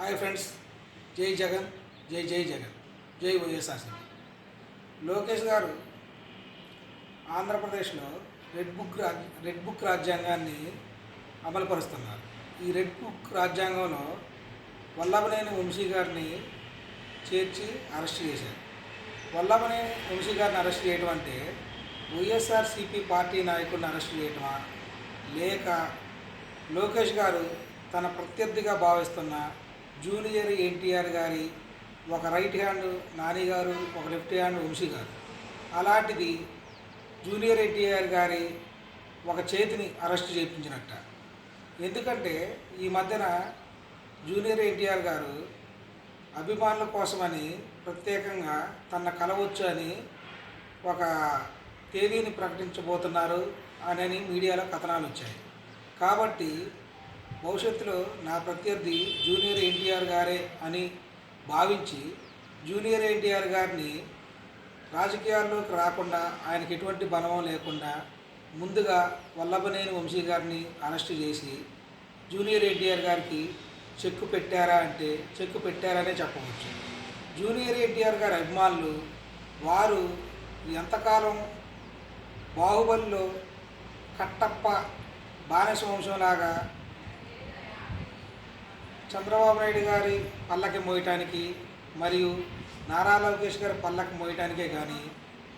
Hi friends, జై జగన్, జై జై జగన్, జై వైఎస్ఆర్సీపీ. లోకేష్ గారు ఆంధ్రప్రదేశ్లో రెడ్ బుక్ రాజ్యాంగాన్ని అమలుపరుస్తున్నారు. ఈ రెడ్ బుక్ రాజ్యాంగంలో వల్లభనేని వంశీ గారిని చేర్చి అరెస్ట్ చేశారు. వల్లభనేని వంశీ గారిని అరెస్ట్ చేయడం అంటే వైఎస్ఆర్సీపీ పార్టీ నాయకుడిని అరెస్ట్ చేయటమా, లేక లోకేష్ గారు తన ప్రత్యర్థిగా భావిస్తున్న జూనియర్ ఎన్టీఆర్ గారి ఒక రైట్ హ్యాండ్ నాని గారు, ఒక లెఫ్ట్ హ్యాండ్ వంశీ గారు, అలాంటిది జూనియర్ ఎన్టీఆర్ గారి ఒక చేతిని అరెస్ట్ చేయించినట్ట. ఎందుకంటే ఈ మధ్యన జూనియర్ ఎన్టీఆర్ గారు అభిమానుల కోసమని ప్రత్యేకంగా తన కలవచ్చు అని ఒక తేదీని ప్రకటించబోతున్నారు అని మీడియాలో కథనాలు వచ్చాయి. కాబట్టి భవిష్యత్తులో నా ప్రత్యర్థి జూనియర్ ఎన్టీఆర్ గారే అని భావించి జూనియర్ ఎన్టీఆర్ గారిని రాజకీయాల్లోకి రాకుండా, ఆయనకి ఎటువంటి బలవం లేకుండా ముందుగా వల్లభనేని వంశీ గారిని అరెస్ట్ చేసి జూనియర్ ఎన్టీఆర్ గారికి చెక్కు పెట్టారా అంటే చెక్కు పెట్టారనే చెప్పవచ్చు. జూనియర్ ఎన్టీఆర్ గారి అభిమానులు వారు ఎంతకాలం బాహుబలిలో కట్టప్ప బానిస వంశంలాగా చంద్రబాబు నాయుడు గారి పల్లకి మోయటానికి మరియు నారా లోకేష్ గారి పల్లకి మోయటానికే కానీ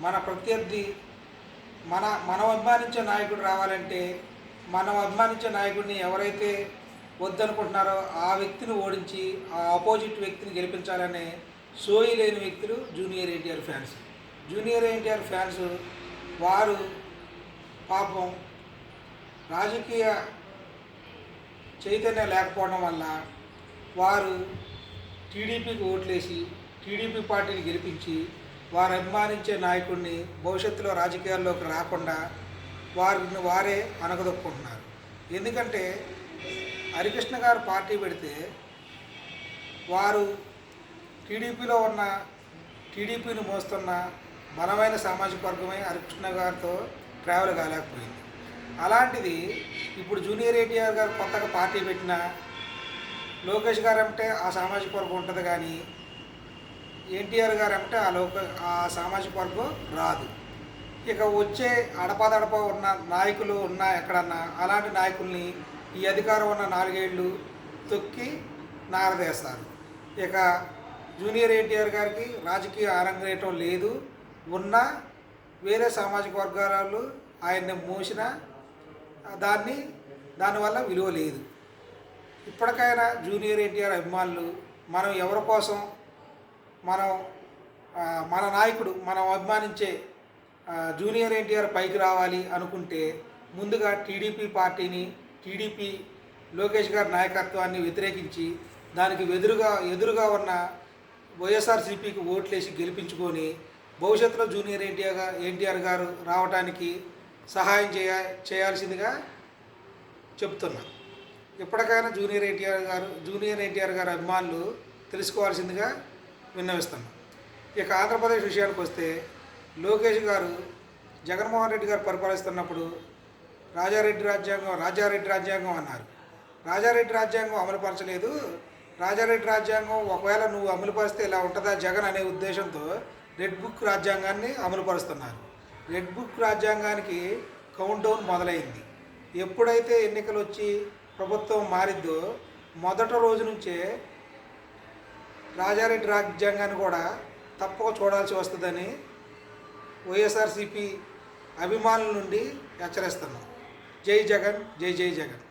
మన ప్రత్యర్థి మనం అభిమానించే నాయకుడు రావాలంటే, మనం అభిమానించే నాయకుడిని ఎవరైతే వద్దనుకుంటున్నారో ఆ వ్యక్తిని ఓడించి ఆ ఆపోజిట్ వ్యక్తిని గెలిపించాలనే సోయి లేని వ్యక్తులు junior NTR fans. Junior NTR fans వారు పాపం రాజకీయ చైతన్యం లేకపోవడం వల్ల వారు టీడీపీకి ఓట్లేసి టీడీపీ పార్టీని గెలిపించి వారు అభిమానించే నాయకుడిని భవిష్యత్తులో రాజకీయాల్లోకి రాకుండా వారిని వారే అనగదొక్కుంటున్నారు. ఎందుకంటే హరికృష్ణ గారు పార్టీ పెడితే వారు టీడీపీలో ఉన్న టీడీపీని మోస్తున్న బలమైన సామాజిక వర్గమే హరికృష్ణ గారితో ట్రావెల్ కాలేకపోయింది. అలాంటిది ఇప్పుడు జూనియర్ ఎన్టీఆర్ గారు కొత్తగా పార్టీ పెట్టిన లోకేష్ గారు అంటే ఆ సామాజిక వర్గం ఉంటుంది, కానీ ఎన్టీఆర్ గారు అంటే ఆ సామాజిక వర్గం రాదు. ఇక వచ్చే అడపాదడప ఉన్న నాయకులు ఉన్న ఎక్కడన్నా అలాంటి నాయకుల్ని ఈ అధికారం ఉన్న 4 ఏళ్ళు తొక్కి నారదేస్తారు. ఇక జూనియర్ ఎన్టీఆర్ గారికి రాజకీయ అరంగేయటం లేదు. ఉన్న వేరే సామాజిక వర్గాలు ఆయన్ని మోసిన దానివల్ల విలువ లేదు. ఇప్పటికైనా జూనియర్ ఎన్టీఆర్ అభిమానులు మనం ఎవరి కోసం మన నాయకుడు మనం అభిమానించే జూనియర్ ఎన్టీఆర్ పైకి రావాలి అనుకుంటే ముందుగా టీడీపీ పార్టీని, టీడీపీ లోకేష్ గారి నాయకత్వాన్ని వ్యతిరేకించి దానికి ఎదురుగా ఉన్న వైఎస్ఆర్సీపీకి ఓట్లేసి గెలిపించుకొని భవిష్యత్తులో జూనియర్ ఎన్టీఆర్ గారు రావడానికి సహాయం చేయాల్సిందిగా చెప్తున్నా. ఇప్పటికైనా జూనియర్ ఎన్టీఆర్ గారు అభిమానులు తెలుసుకోవాల్సిందిగా విన్నవిస్తున్నాం. ఇక ఆంధ్రప్రదేశ్ విషయానికి వస్తే లోకేష్ గారు జగన్మోహన్ రెడ్డి గారు పరిపాలిస్తున్నప్పుడు రాజారెడ్డి రాజ్యాంగం అన్నారు. రాజారెడ్డి రాజ్యాంగం అమలుపరచలేదు. రాజారెడ్డి రాజ్యాంగం ఒకవేళ నువ్వు అమలుపరిస్తే ఇలా ఉంటుందా జగన్ అనే ఉద్దేశంతో రెడ్ బుక్ రాజ్యాంగాన్ని అమలుపరుస్తున్నారు. రెడ్ బుక్ రాజ్యాంగానికి కౌంట్ డౌన్ మొదలైంది. ఎప్పుడైతే ఎన్నికలు వచ్చి ప్రభుత్వం మారిద్దో మొదటి రోజు నుంచే రాజారెడ్డి రాజ్యాంగాన్ని కూడా తప్పక చూడాల్సి వస్తుందని వైఎస్ఆర్సీపీ అభిమానుల నుండి హెచ్చరిస్తున్నాం. జై జగన్, జై జై జగన్.